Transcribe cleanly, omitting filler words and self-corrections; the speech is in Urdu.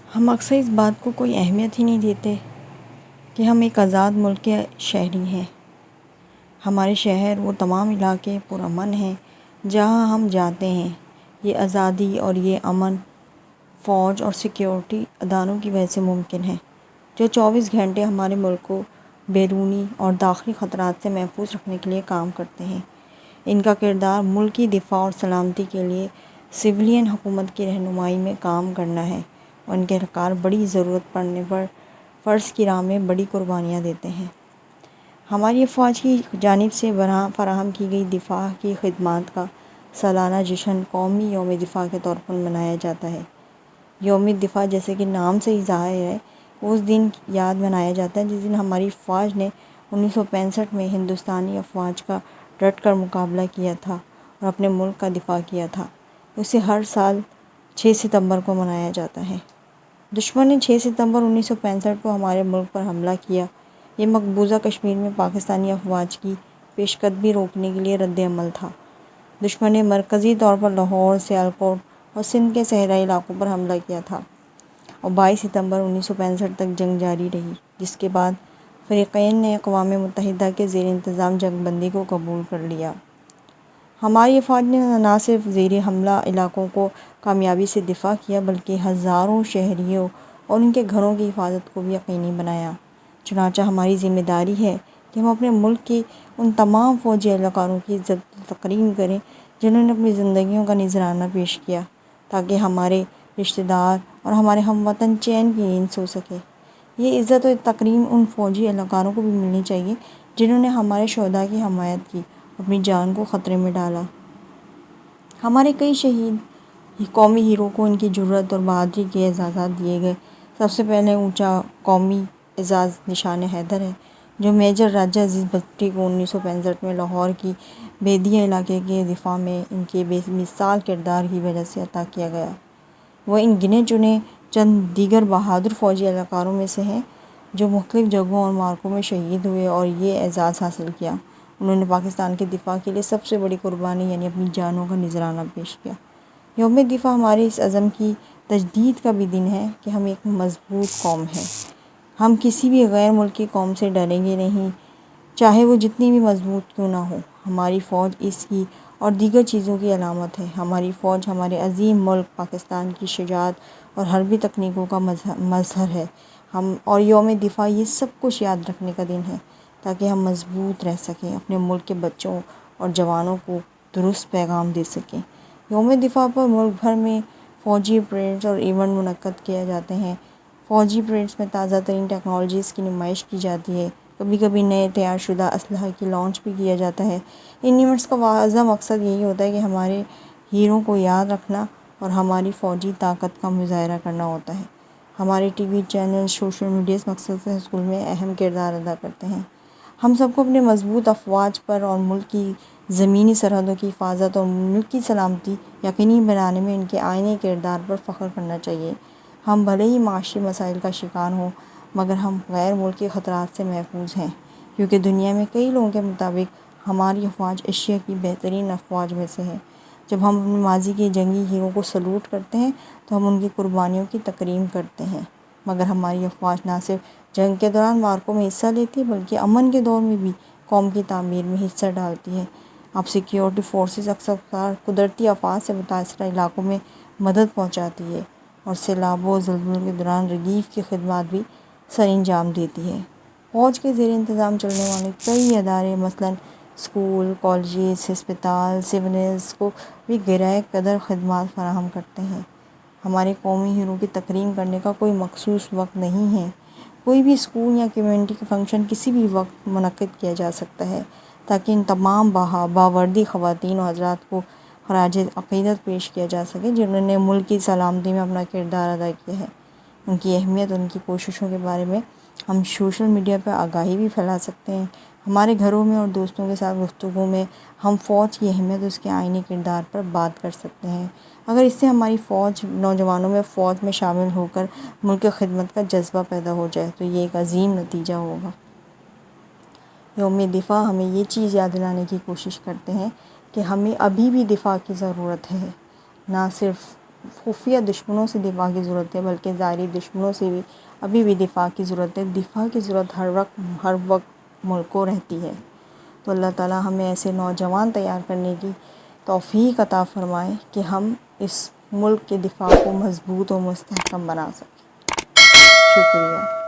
ہم اکثر اس بات کو کوئی اہمیت ہی نہیں دیتے کہ ہم ایک آزاد ملک کے شہری ہیں۔ ہمارے شہر وہ تمام علاقے پرامن ہیں جہاں ہم جاتے ہیں۔ یہ آزادی اور یہ امن فوج اور سیکیورٹی اداروں کی وجہ سے ممکن ہے، جو 24 گھنٹے ہمارے ملک کو بیرونی اور داخلی خطرات سے محفوظ رکھنے کے لیے کام کرتے ہیں۔ ان کا کردار ملک کی دفاع اور سلامتی کے لیے سویلین حکومت کی رہنمائی میں کام کرنا ہے، اور ان کے اہلکار بڑی ضرورت پڑنے پر فرض کی راہ میں بڑی قربانیاں دیتے ہیں۔ ہماری افواج کی جانب سے فراہم کی گئی دفاع کی خدمات کا سالانہ جشن قومی یوم دفاع کے طور پر منایا جاتا ہے۔ یوم دفاع جیسے کہ نام سے ہی ظاہر ہے، اس دن یاد منایا جاتا ہے جس دن ہماری افواج نے 1965 میں ہندوستانی افواج کا ڈٹ کر مقابلہ کیا تھا اور اپنے ملک کا دفاع کیا تھا۔ اسے ہر سال 6 ستمبر کو منایا جاتا ہے۔ دشمن نے 6 ستمبر 1965 کو ہمارے ملک پر حملہ کیا۔ یہ مقبوضہ کشمیر میں پاکستانی افواج کی پیش قدمی روکنے کے لیے رد عمل تھا۔ دشمن نے مرکزی طور پر لاہور، سیالکوٹ اور سندھ کے صحرائی علاقوں پر حملہ کیا تھا، اور 22 ستمبر 1965 تک جنگ جاری رہی، جس کے بعد فریقین نے اقوام متحدہ کے زیر انتظام جنگ بندی کو قبول کر لیا۔ ہماری افواج نے نہ صرف زیر حملہ علاقوں کو کامیابی سے دفاع کیا، بلکہ ہزاروں شہریوں اور ان کے گھروں کی حفاظت کو بھی یقینی بنایا۔ چنانچہ ہماری ذمہ داری ہے کہ ہم اپنے ملک کے ان تمام فوجی اہلکاروں کی عزت و تکریم کریں جنہوں نے اپنی زندگیوں کا نذرانہ پیش کیا تاکہ ہمارے رشتہ دار اور ہمارے ہم وطن چین کی نیند سو سکے۔ یہ عزت و تکریم ان فوجی اہلکاروں کو بھی ملنی چاہیے جنہوں نے ہمارے شہداء کی حمایت کی، اپنی جان کو خطرے میں ڈالا۔ ہمارے کئی شہید قومی ہیرو کو ان کی جرأت اور بہادری کے اعزازات دیے گئے۔ سب سے پہلے اونچا قومی اعزاز نشان حیدر ہے، جو میجر راجہ عزیز بگٹی کو 1965 میں لاہور کی بیدیا علاقے کے دفاع میں ان کے بے مثال کردار کی وجہ سے عطا کیا گیا۔ وہ ان گنے چنے چند دیگر بہادر فوجی اہلکاروں میں سے ہیں جو مختلف جنگوں اور معرکوں میں شہید ہوئے اور یہ اعزاز حاصل کیا۔ انہوں نے پاکستان کے دفاع کے لیے سب سے بڑی قربانی یعنی اپنی جانوں کا نذرانہ پیش کیا۔ یوم دفاع ہمارے اس عزم کی تجدید کا بھی دن ہے کہ ہم ایک مضبوط قوم ہیں۔ ہم کسی بھی غیر ملکی قوم سے ڈریں گے نہیں، چاہے وہ جتنی بھی مضبوط کیوں نہ ہو۔ ہماری فوج اس کی اور دیگر چیزوں کی علامت ہے۔ ہماری فوج ہمارے عظیم ملک پاکستان کی شجاعت اور حربی تکنیکوں کا مظہر ہے۔ اور یوم دفاع یہ سب کچھ یاد رکھنے کا دن ہے تاکہ ہم مضبوط رہ سکیں، اپنے ملک کے بچوں اور جوانوں کو درست پیغام دے سکیں۔ یوم دفاع پر ملک بھر میں فوجی پریڈز اور ایونٹ منعقد کیے جاتے ہیں۔ فوجی پریڈز میں تازہ ترین ٹیکنالوجیز کی نمائش کی جاتی ہے۔ کبھی کبھی نئے تیار شدہ اسلحہ کی لانچ بھی کیا جاتا ہے۔ ان ایونٹس کا واضح مقصد یہی ہوتا ہے کہ ہمارے ہیرو کو یاد رکھنا اور ہماری فوجی طاقت کا مظاہرہ کرنا ہوتا ہے۔ ہمارے TV channel, social media اس مقصد سے حصول میں اہم کردار ادا کرتے ہیں۔ ہم سب کو اپنے مضبوط افواج پر اور ملک کی زمینی سرحدوں کی حفاظت اور ملک کی سلامتی یقینی بنانے میں ان کے آئینی کردار پر فخر کرنا چاہیے۔ ہم بھلے ہی معاشی مسائل کا شکار ہوں، مگر ہم غیر ملکی خطرات سے محفوظ ہیں، کیونکہ دنیا میں کئی لوگوں کے مطابق ہماری افواج ایشیا کی بہترین افواج میں سے ہے۔ جب ہم اپنے ماضی کے جنگی ہیرو کو سلوٹ کرتے ہیں تو ہم ان کی قربانیوں کی تکریم کرتے ہیں، مگر ہماری افواج نہ صرف جنگ کے دوران معرکوں میں حصہ لیتی ہے بلکہ امن کے دور میں بھی قوم کی تعمیر میں حصہ ڈالتی ہے۔ اب سیکیورٹی فورسز اکثر قدرتی آفات سے متاثرہ علاقوں میں مدد پہنچاتی ہے اور سیلابوں اور زلزلوں کے دوران ریلیف کی خدمات بھی سر انجام دیتی ہے۔ فوج کے زیر انتظام چلنے والے کئی ادارے مثلاً اسکول، کالجز، ہسپتال، سیونلز کو بھی گرہ قدر خدمات فراہم کرتے ہیں۔ ہمارے قومی ہیرو کی تکریم کرنے کا کوئی مخصوص وقت نہیں ہے۔ کوئی بھی اسکول یا کمیونٹی فنکشن کسی بھی وقت منعقد کیا جا سکتا ہے تاکہ ان تمام باوردی خواتین و حضرات کو خراج عقیدت پیش کیا جا سکے جنہوں نے ملک کی سلامتی میں اپنا کردار ادا کیا ہے۔ ان کی اہمیت اور ان کی کوششوں کے بارے میں ہم سوشل میڈیا پر آگاہی بھی پھیلا سکتے ہیں۔ ہمارے گھروں میں اور دوستوں کے ساتھ گفتگو میں ہم فوج کی اہمیت اور اس کے آئینی کردار پر بات کر سکتے ہیں۔ اگر اس سے ہماری نوجوانوں میں فوج میں شامل ہو کر ملک کی خدمت کا جذبہ پیدا ہو جائے تو یہ ایک عظیم نتیجہ ہوگا۔ یوم دفاع ہمیں یہ چیز یاد دلانے کی کوشش کرتے ہیں کہ ہمیں ابھی بھی دفاع کی ضرورت ہے، نہ صرف خفیہ دشمنوں سے دفاع کی ضرورت ہے، بلکہ ظاہری دشمنوں سے بھی ابھی بھی دفاع کی ضرورت ہے۔ دفاع کی ضرورت ہر وقت ملک کو رہتی ہے۔ تو اللہ تعالیٰ ہمیں ایسے نوجوان تیار کرنے کی توفیق عطا فرمائے کہ ہم اس ملک کے دفاع کو مضبوط و مستحکم بنا سکیں۔ شکریہ۔